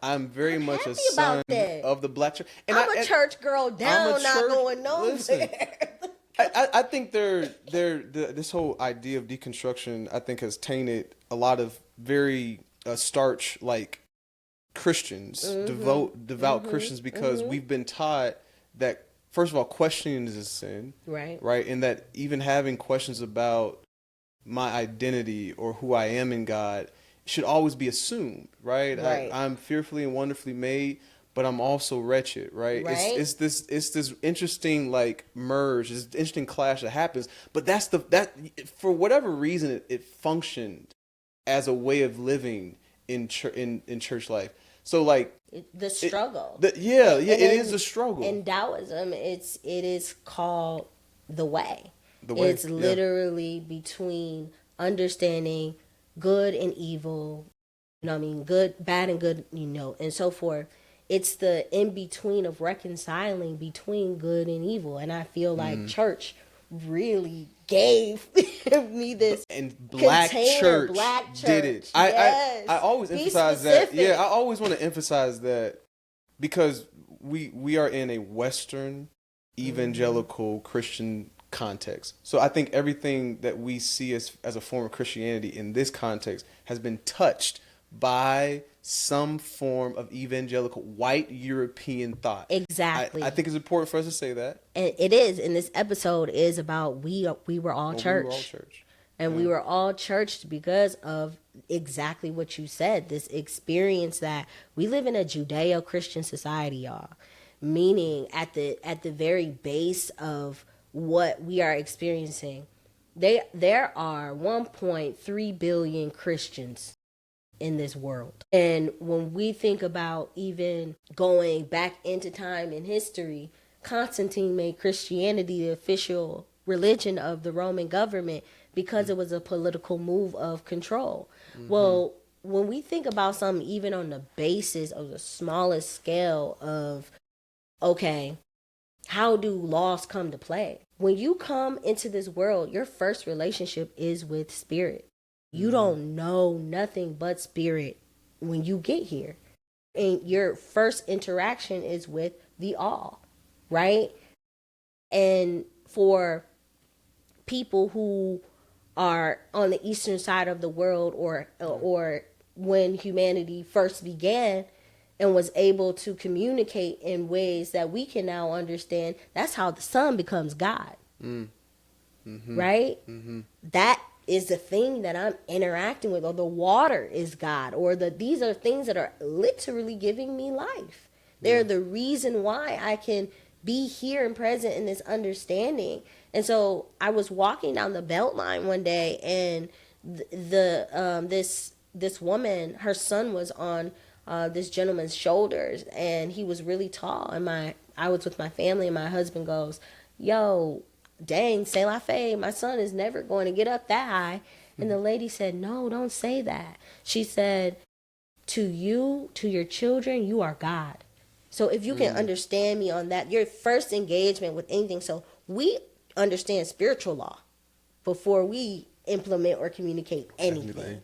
I'm very I'm much a happy son about that. of the black church. And I'm a church girl I'm a down, not church. going Listen, nowhere. I think this whole idea of deconstruction, I think, has tainted a lot of very starch like Christians, devout Christians, because we've been taught that, first of all, questioning is a sin, Right. right? And that even having questions about my identity or who I am in God should always be assumed, right? Right. I'm fearfully and wonderfully made, but I'm also wretched, right? Right. It's this interesting like merge, this interesting clash that happens. But that for whatever reason it functioned as a way of living in church life. So like The struggle. it is a struggle. In Taoism, it is called the way. The way, It's literally between understanding good and evil, you know what I mean, good, bad and good, and so forth. It's the in between of reconciling between good and evil. And I feel like church really gave me this, and black church did it. Yes. I always emphasize that. Yeah, I always want to emphasize that because we are in a Western evangelical Christian context. So I think everything that we see as a form of Christianity in this context has been touched by some form of evangelical white European thought. Exactly. I think it's important for us to say that. And it is. And this episode is about we were all church. We were all church. And we were all churched because of exactly what you said. This experience that we live in a Judeo-Christian society, y'all. Meaning at the very base of what we are experiencing, there are 1.3 billion Christians in this world. And when we think about even going back into time in history, Constantine made Christianity the official religion of the Roman government because it was a political move of control. Well, when we think about something even on the basis of the smallest scale of, okay, how do laws come to play? When you come into this world, your first relationship is with spirit. You don't know nothing but spirit when you get here. And your first interaction is with the all, right? And for people who are on the eastern side of the world or when humanity first began and was able to communicate in ways that we can now understand, that's how the sun becomes God. Right? That is the thing that I'm interacting with, or the water is God, or these are things that are literally giving me life. They're the reason why I can be here and present in this understanding. And so I was walking down the Beltline one day, and this woman, her son was on this gentleman's shoulders, and he was really tall. And I was with my family, and my husband goes, "Yo, dang, say la fée, my son is never going to get up that high." And the lady said, "No, don't say that." She said, "To you, to your children, you are God." So if you can understand me on that, your first engagement with anything. So we understand spiritual law before we implement or communicate anything.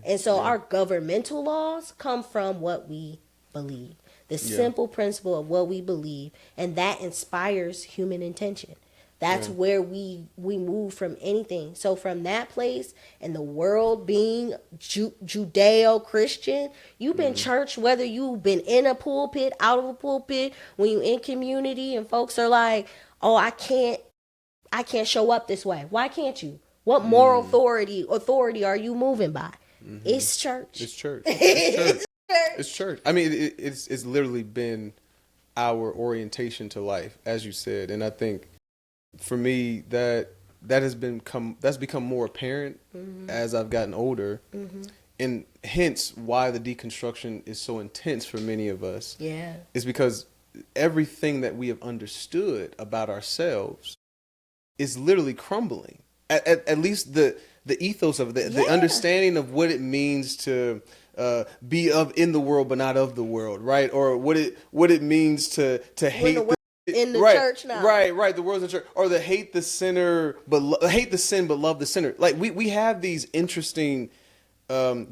And so our governmental laws come from what we believe. The simple principle of what we believe, and that inspires human intention. That's where we move from anything. So from that place, and the world being Judeo-Christian, you've been church, whether you've been in a pulpit, out of a pulpit, when you're in community and folks are like, "Oh, I can't show up this way." Why can't you? What moral authority are you moving by? It's church. It's church. It's church. It's church. I mean, it's literally been our orientation to life, as you said, and I think for me that's become more apparent as I've gotten older, and hence why the deconstruction is so intense for many of us. Yeah, is because everything that we have understood about ourselves is literally crumbling. At least the ethos of it, the understanding of what it means to be in the world but not of the world, right? Or what it means to hate in the church now. Right. The world's in church, or the hate the sin but love the sinner. Like we have these interesting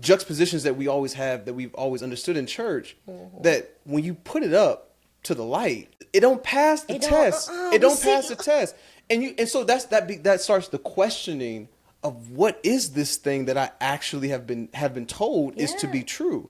juxtapositions that we always have, that we've always understood in church, that when you put it up to the light, it don't pass the test. It don't pass the test. And so that starts the questioning of what is this thing that I actually have been told is to be true.